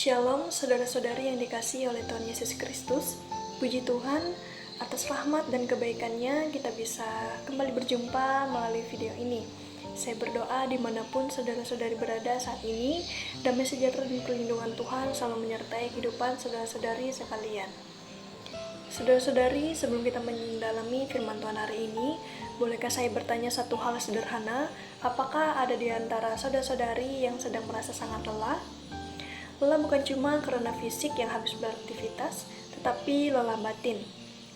Shalom saudara-saudari yang dikasihi oleh Tuhan Yesus Kristus. Puji Tuhan, atas rahmat dan kebaikannya kita bisa kembali berjumpa melalui video ini. Saya berdoa dimanapun saudara-saudari berada saat ini, damai sejahtera dan perlindungan Tuhan selalu menyertai kehidupan saudara-saudari sekalian. Saudara-saudari, sebelum kita mendalami firman Tuhan hari ini, bolehkah saya bertanya satu hal sederhana? Apakah ada di antara saudara-saudari yang sedang merasa sangat lelah? Lelah bukan cuma karena fisik yang habis beraktivitas, tetapi lelah batin.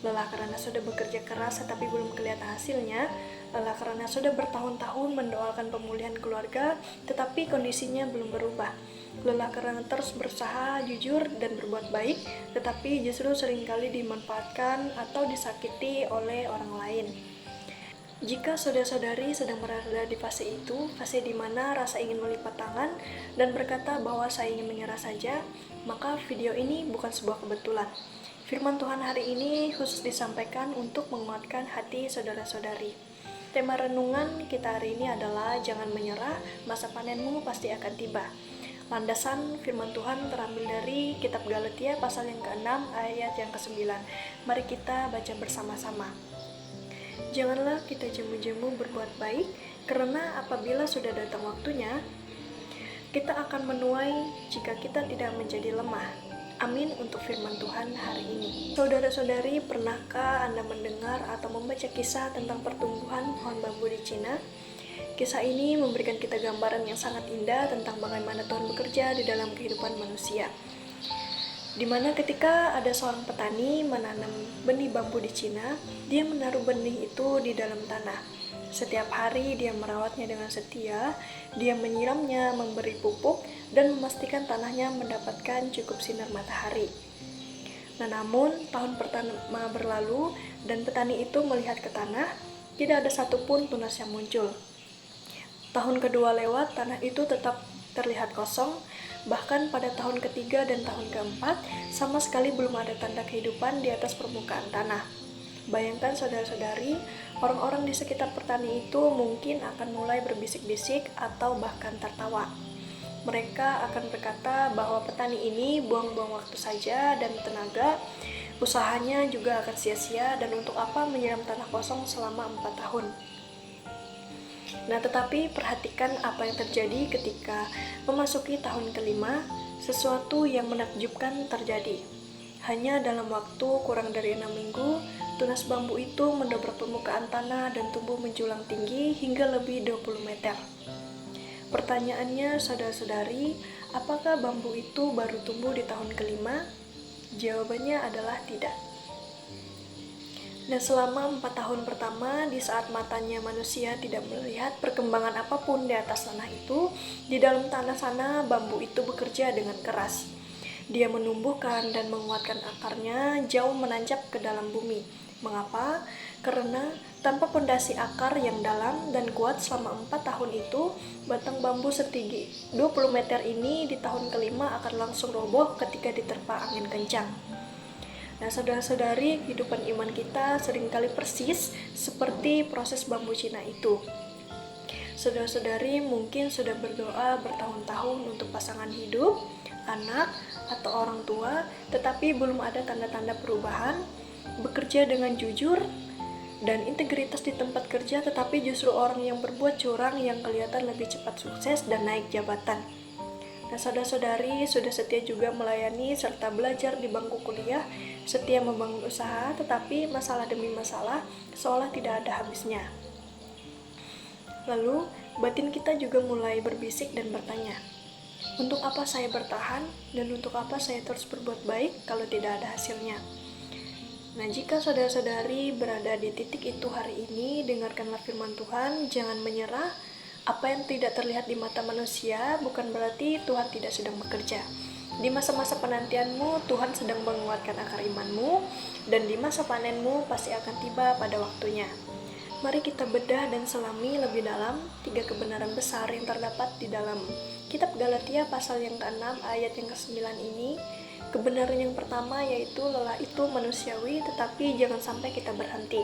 Lelah karena sudah bekerja keras tetapi belum kelihatan hasilnya. Lelah karena sudah bertahun-tahun mendoakan pemulihan keluarga, tetapi kondisinya belum berubah. Lelah karena terus berusaha jujur dan berbuat baik, tetapi justru seringkali dimanfaatkan atau disakiti oleh orang lain. Jika saudara-saudari sedang berada di fase itu, fase di mana rasa ingin melipat tangan dan berkata bahwa saya ingin menyerah saja, maka video ini bukan sebuah kebetulan. Firman Tuhan hari ini khusus disampaikan untuk menguatkan hati saudara-saudari. Tema renungan kita hari ini adalah jangan menyerah, masa panenmu pasti akan tiba. Landasan firman Tuhan terambil dari kitab Galatia pasal yang ke-6 ayat yang ke-9. Mari kita baca bersama-sama. Janganlah kita jemu-jemu berbuat baik, karena apabila sudah datang waktunya, kita akan menuai jika kita tidak menjadi lemah. Amin untuk firman Tuhan hari ini. Saudara-saudari, pernahkah Anda mendengar atau membaca kisah tentang pertumbuhan pohon bambu di Cina? Kisah ini memberikan kita gambaran yang sangat indah tentang bagaimana Tuhan bekerja di dalam kehidupan manusia. Di mana ketika ada seorang petani menanam benih bambu di Cina, dia menaruh benih itu di dalam tanah. Setiap hari dia merawatnya dengan setia, dia menyiramnya, memberi pupuk, dan memastikan tanahnya mendapatkan cukup sinar matahari. Nah, namun tahun pertama berlalu dan petani itu melihat ke tanah, tidak ada satupun tunas yang muncul. Tahun kedua lewat, tanah itu tetap terlihat kosong. Bahkan pada tahun ketiga dan tahun keempat, sama sekali belum ada tanda kehidupan di atas permukaan tanah. Bayangkan saudara-saudari, orang-orang di sekitar petani itu mungkin akan mulai berbisik-bisik atau bahkan tertawa. Mereka akan berkata bahwa petani ini buang-buang waktu saja dan tenaga, usahanya juga akan sia-sia, dan untuk apa menyiram tanah kosong selama 4 tahun. Nah, tetapi perhatikan apa yang terjadi ketika memasuki tahun kelima, sesuatu yang menakjubkan terjadi. Hanya dalam waktu kurang dari 6 minggu, tunas bambu itu mendobrak permukaan tanah dan tumbuh menjulang tinggi hingga lebih 20 meter. Pertanyaannya, saudara-saudari, apakah bambu itu baru tumbuh di tahun kelima? Jawabannya adalah tidak. Dan selama 4 tahun pertama, di saat matanya manusia tidak melihat perkembangan apapun di atas tanah itu, di dalam tanah sana bambu itu bekerja dengan keras. Dia menumbuhkan dan menguatkan akarnya jauh menancap ke dalam bumi. Mengapa? Karena tanpa pondasi akar yang dalam dan kuat selama 4 tahun itu, batang bambu setinggi 20 meter ini di tahun kelima akan langsung roboh ketika diterpa angin kencang. Nah, saudara-saudari, kehidupan iman kita seringkali persis seperti proses bambu Cina itu. Saudara-saudari mungkin sudah berdoa bertahun-tahun untuk pasangan hidup, anak, atau orang tua, tetapi belum ada tanda-tanda perubahan, bekerja dengan jujur dan integritas di tempat kerja, tetapi justru orang yang berbuat curang yang kelihatan lebih cepat sukses dan naik jabatan. Nah, saudara-saudari sudah setia juga melayani serta belajar di bangku kuliah, setia membangun usaha, tetapi masalah demi masalah seolah tidak ada habisnya. Lalu, batin kita juga mulai berbisik dan bertanya, untuk apa saya bertahan dan untuk apa saya terus berbuat baik kalau tidak ada hasilnya? Nah, jika saudara-saudari berada di titik itu hari ini, dengarkanlah firman Tuhan, jangan menyerah. Apa yang tidak terlihat di mata manusia bukan berarti Tuhan tidak sedang bekerja. Di masa-masa penantianmu, Tuhan sedang menguatkan akar imanmu, dan di masa panenmu pasti akan tiba pada waktunya. Mari kita bedah dan selami lebih dalam 3 kebenaran besar yang terdapat di dalam kitab Galatia pasal yang ke-6 ayat yang ke-9 ini. Kebenaran yang pertama yaitu lelah itu manusiawi, tetapi jangan sampai kita berhenti.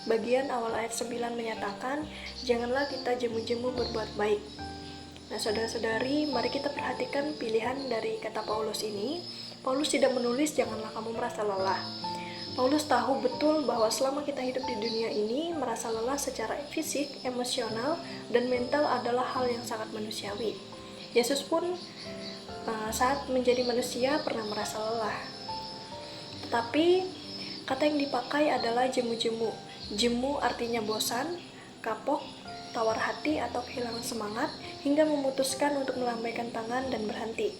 Bagian awal ayat 9 menyatakan, janganlah kita jemu-jemu berbuat baik. Nah, saudara-saudari, mari kita perhatikan pilihan dari kata Paulus ini. Paulus tidak menulis, "Janganlah kamu merasa lelah." Paulus tahu betul bahwa selama kita hidup di dunia ini, merasa lelah secara fisik, emosional, dan mental adalah hal yang sangat manusiawi. Yesus pun saat menjadi manusia pernah merasa lelah. Tetapi kata yang dipakai adalah jemu-jemu. Jemu artinya bosan, kapok, tawar hati atau kehilangan semangat, hingga memutuskan untuk melambaikan tangan dan berhenti.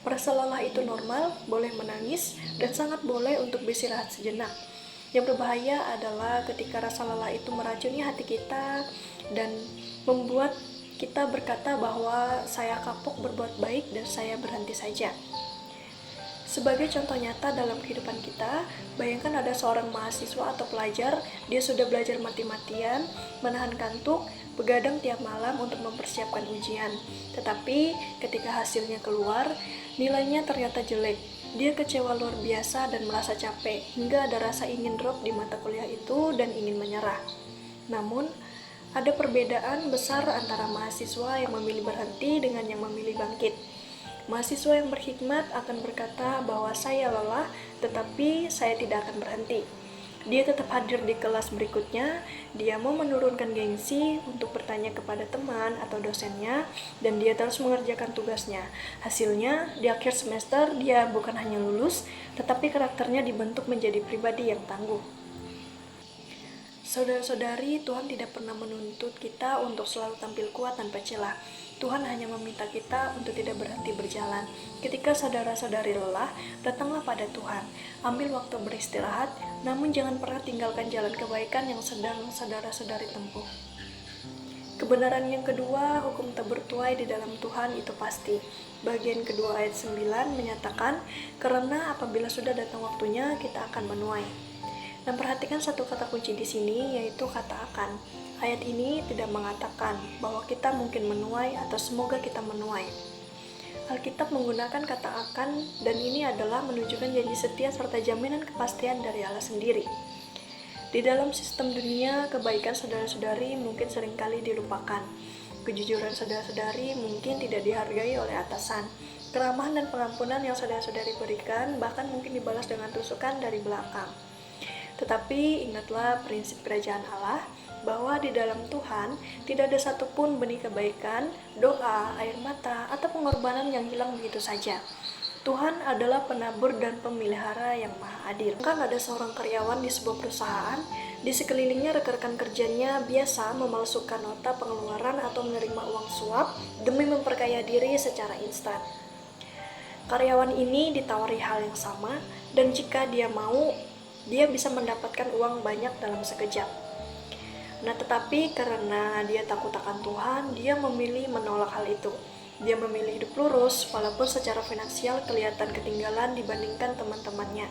Merasa lelah itu normal, boleh menangis, dan sangat boleh untuk beristirahat sejenak. Yang berbahaya adalah ketika rasa lelah itu meracuni hati kita dan membuat kita berkata bahwa saya kapok berbuat baik dan saya berhenti saja. Sebagai contoh nyata dalam kehidupan kita, bayangkan ada seorang mahasiswa atau pelajar, dia sudah belajar mati-matian, menahan kantuk, begadang tiap malam untuk mempersiapkan ujian. Tetapi ketika hasilnya keluar, nilainya ternyata jelek. Dia kecewa luar biasa dan merasa capek, hingga ada rasa ingin drop di mata kuliah itu dan ingin menyerah. Namun, ada perbedaan besar antara mahasiswa yang memilih berhenti dengan yang memilih bangkit. Mahasiswa yang berhikmat akan berkata bahwa saya lelah, tetapi saya tidak akan berhenti. Dia tetap hadir di kelas berikutnya, dia mau menurunkan gengsi untuk bertanya kepada teman atau dosennya, dan dia terus mengerjakan tugasnya. Hasilnya, di akhir semester dia bukan hanya lulus, tetapi karakternya dibentuk menjadi pribadi yang tangguh. Saudara-saudari, Tuhan tidak pernah menuntut kita untuk selalu tampil kuat tanpa celah. Tuhan hanya meminta kita untuk tidak berhenti berjalan. Ketika saudara-saudari lelah, datanglah pada Tuhan. Ambil waktu beristirahat, namun jangan pernah tinggalkan jalan kebaikan yang sedang saudara-saudari tempuh. Kebenaran yang kedua, hukum tak bertuai di dalam Tuhan itu pasti. Bagian kedua ayat 9 menyatakan, karena apabila sudah datang waktunya, kita akan menuai. Dan perhatikan satu kata kunci di sini, yaitu kata akan. Ayat ini tidak mengatakan bahwa kita mungkin menuai atau semoga kita menuai. Alkitab menggunakan kata akan, dan ini adalah menunjukkan janji setia serta jaminan kepastian dari Allah sendiri. Di dalam sistem dunia, kebaikan saudara-saudari mungkin seringkali dilupakan. Kejujuran saudara-saudari mungkin tidak dihargai oleh atasan. Keramahan dan pengampunan yang saudara-saudari berikan bahkan mungkin dibalas dengan tusukan dari belakang. Tetapi ingatlah prinsip kerajaan Allah, bahwa di dalam Tuhan tidak ada satupun benih kebaikan, doa, air mata, atau pengorbanan yang hilang begitu saja. Tuhan adalah penabur dan pemelihara yang maha adil. Kan ada seorang karyawan di sebuah perusahaan, di sekelilingnya rekan-rekan kerjanya biasa memalsukan nota pengeluaran atau menerima uang suap demi memperkaya diri secara instan. Karyawan ini ditawari hal yang sama, dan jika dia mau, dia bisa mendapatkan uang banyak dalam sekejap. Nah, tetapi karena dia takut akan Tuhan, dia memilih menolak hal itu. Dia memilih hidup lurus, walaupun secara finansial kelihatan ketinggalan dibandingkan teman-temannya.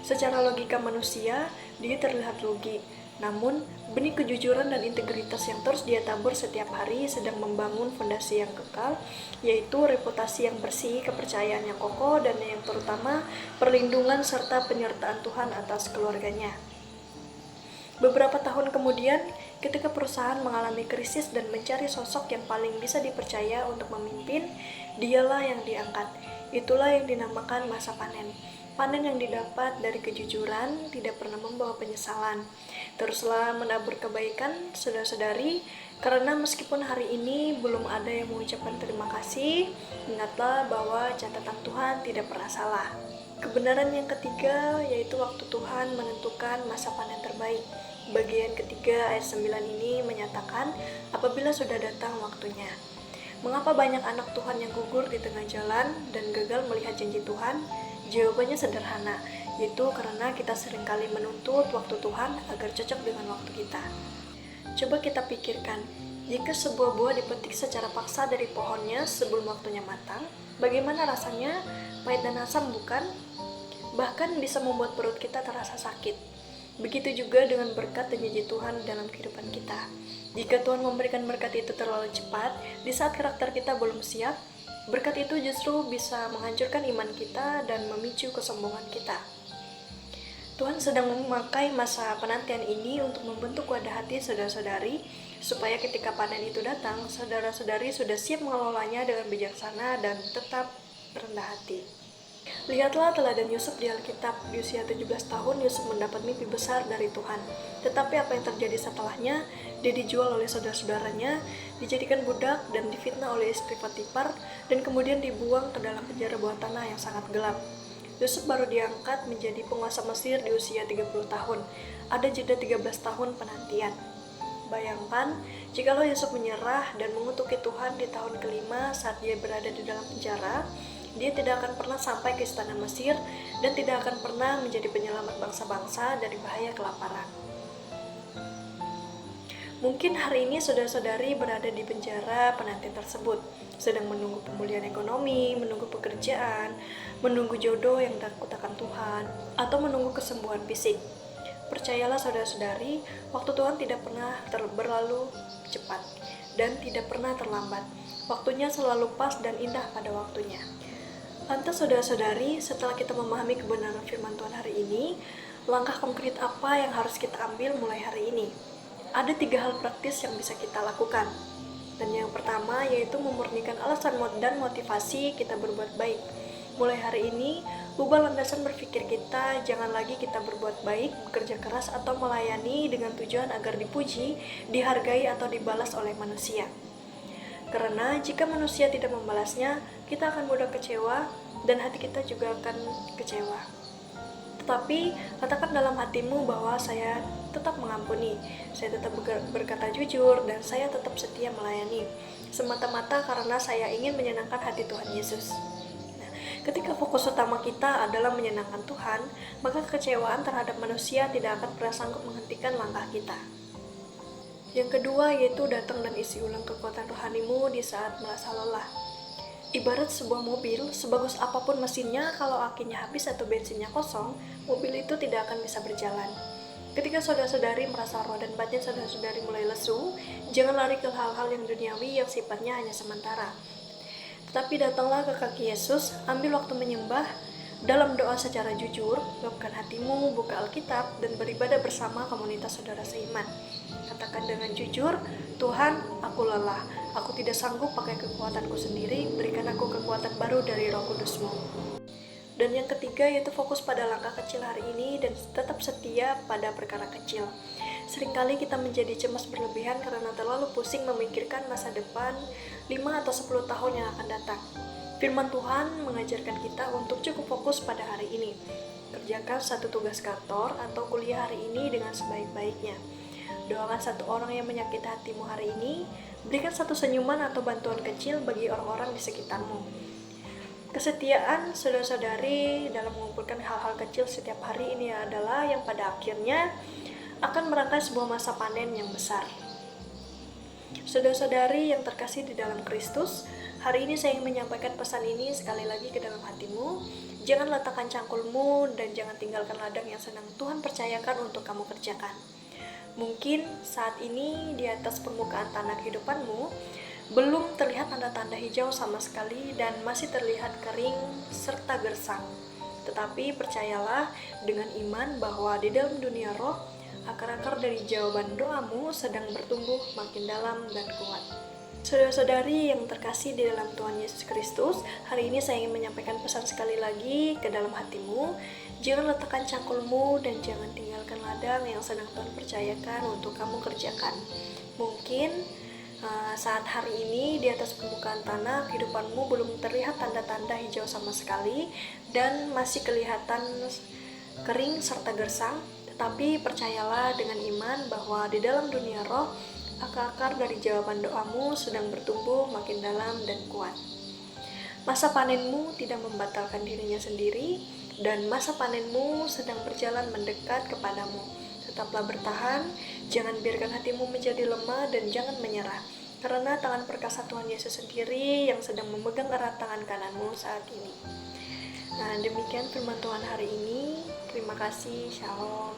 Secara logika manusia, dia terlihat rugi. Namun, benih kejujuran dan integritas yang terus dia tabur setiap hari sedang membangun fondasi yang kekal, yaitu reputasi yang bersih, kepercayaan yang kokoh, dan yang terutama, perlindungan serta penyertaan Tuhan atas keluarganya. Beberapa tahun kemudian, ketika perusahaan mengalami krisis dan mencari sosok yang paling bisa dipercaya untuk memimpin, dialah yang diangkat. Itulah yang dinamakan masa panen. Panen yang didapat dari kejujuran tidak pernah membawa penyesalan. Teruslah menabur kebaikan, saudara-saudari, karena meskipun hari ini belum ada yang mengucapkan terima kasih, ingatlah bahwa catatan Tuhan tidak pernah salah. Kebenaran yang ketiga, yaitu waktu Tuhan menentukan masa panen terbaik. Bagian ketiga ayat 9 ini menyatakan apabila sudah datang waktunya. Mengapa banyak anak Tuhan yang gugur di tengah jalan dan gagal melihat janji Tuhan? Jawabannya sederhana, yaitu karena kita seringkali menuntut waktu Tuhan agar cocok dengan waktu kita. Coba kita pikirkan, jika sebuah buah dipetik secara paksa dari pohonnya sebelum waktunya matang, bagaimana rasanya? Pahit dan asam, bukan? Bahkan bisa membuat perut kita terasa sakit. Begitu juga dengan berkat dan janji Tuhan dalam kehidupan kita. Jika Tuhan memberikan berkat itu terlalu cepat, di saat karakter kita belum siap, berkat itu justru bisa menghancurkan iman kita dan memicu kesombongan kita. Tuhan sedang memakai masa penantian ini untuk membentuk wadah hati saudara-saudari supaya ketika panen itu datang, saudara-saudari sudah siap mengelolanya dengan bijaksana dan tetap rendah hati. Lihatlah teladan Yusuf di Alkitab. Di usia 17 tahun, Yusuf mendapat mimpi besar dari Tuhan. Tetapi apa yang terjadi setelahnya? Dia dijual oleh saudara-saudaranya, dijadikan budak dan difitnah oleh istri Potifar, dan kemudian dibuang ke dalam penjara bawah tanah yang sangat gelap. Yusuf baru diangkat menjadi penguasa Mesir di usia 30 tahun. Ada jeda 13 tahun penantian. Bayangkan, jikalau Yusuf menyerah dan mengutuki Tuhan di tahun kelima saat dia berada di dalam penjara, dia tidak akan pernah sampai ke istana Mesir dan tidak akan pernah menjadi penyelamat bangsa-bangsa dari bahaya kelaparan. Mungkin hari ini saudara-saudari berada di penjara penantian tersebut, sedang menunggu pemulihan ekonomi, menunggu pekerjaan, menunggu jodoh yang takut akan Tuhan, atau menunggu kesembuhan fisik. Percayalah saudara-saudari, waktu Tuhan tidak pernah berlalu cepat dan tidak pernah terlambat. Waktunya selalu pas dan indah pada waktunya. Lantas saudara-saudari, setelah kita memahami kebenaran firman Tuhan hari ini, langkah konkret apa yang harus kita ambil mulai hari ini? Ada 3 hal praktis yang bisa kita lakukan. Dan yang pertama yaitu memurnikan alasan dan motivasi kita berbuat baik. Mulai hari ini, ubah landasan berpikir kita, jangan lagi kita berbuat baik, bekerja keras atau melayani dengan tujuan agar dipuji, dihargai atau dibalas oleh manusia. Karena jika manusia tidak membalasnya, kita akan mudah kecewa dan hati kita juga akan kecewa. Tetapi katakan dalam hatimu bahwa saya tetap mengampuni, saya tetap berkata jujur, dan saya tetap setia melayani, semata-mata karena saya ingin menyenangkan hati Tuhan Yesus. Nah, ketika fokus utama kita adalah menyenangkan Tuhan, maka kekecewaan terhadap manusia tidak akan pernah sanggup menghentikan langkah kita. Yang kedua yaitu datang dan isi ulang kekuatan rohanimu di saat merasa lelah. Ibarat sebuah mobil, sebagus apapun mesinnya, kalau akinya habis atau bensinnya kosong, mobil itu tidak akan bisa berjalan. Ketika saudara-saudari merasa roh dan batin saudara-saudari mulai lesu, jangan lari ke hal-hal yang duniawi yang sifatnya hanya sementara. Tetapi datanglah ke kaki Yesus, ambil waktu menyembah, dalam doa secara jujur, luapkan hatimu, buka Alkitab, dan beribadah bersama komunitas saudara seiman. Katakan dengan jujur, Tuhan, aku lelah, aku tidak sanggup pakai kekuatanku sendiri, berikan aku kekuatan baru dari Roh Kudus-Mu. Dan yang ketiga yaitu fokus pada langkah kecil hari ini dan tetap setia pada perkara kecil. Seringkali kita menjadi cemas berlebihan karena terlalu pusing memikirkan masa depan 5 atau 10 tahun yang akan datang. Firman Tuhan mengajarkan kita untuk cukup fokus pada hari ini. Kerjakan satu tugas kantor atau kuliah hari ini dengan sebaik-baiknya. Doakan satu orang yang menyakiti hatimu hari ini. Berikan satu senyuman atau bantuan kecil bagi orang-orang di sekitarmu. Kesetiaan saudara-saudari dalam mengumpulkan hal-hal kecil setiap hari ini adalah yang pada akhirnya akan merangkai sebuah masa panen yang besar. Saudara-saudari yang terkasih di dalam Kristus, hari ini saya ingin menyampaikan pesan ini sekali lagi ke dalam hatimu. Jangan letakkan cangkulmu dan jangan tinggalkan ladang yang sedang Tuhan percayakan untuk kamu kerjakan. Mungkin saat ini di atas permukaan tanah kehidupanmu belum terlihat tanda-tanda hijau sama sekali dan masih terlihat kering serta gersang. Tetapi percayalah dengan iman bahwa di dalam dunia roh, akar-akar dari jawaban doamu sedang bertumbuh makin dalam dan kuat. Saudara-saudari yang terkasih di dalam Tuhan Yesus Kristus, hari ini saya ingin menyampaikan pesan sekali lagi ke dalam hatimu. Jangan letakkan cangkulmu dan jangan tinggalkan ladang yang sedang Tuhan percayakan untuk kamu kerjakan. Mungkin saat hari ini di atas permukaan tanah kehidupanmu belum terlihat tanda-tanda hijau sama sekali dan masih kelihatan kering serta gersang. Tapi percayalah dengan iman bahwa di dalam dunia roh, akar-akar dari jawaban doamu sedang bertumbuh makin dalam dan kuat. Masa panenmu tidak membatalkan dirinya sendiri, dan masa panenmu sedang berjalan mendekat kepadamu. Tetaplah bertahan, jangan biarkan hatimu menjadi lemah dan jangan menyerah. Karena tangan perkasa Tuhan Yesus sendiri yang sedang memegang erat tangan kananmu saat ini. Nah, demikian firman Tuhan hari ini. Terima kasih, Shalom.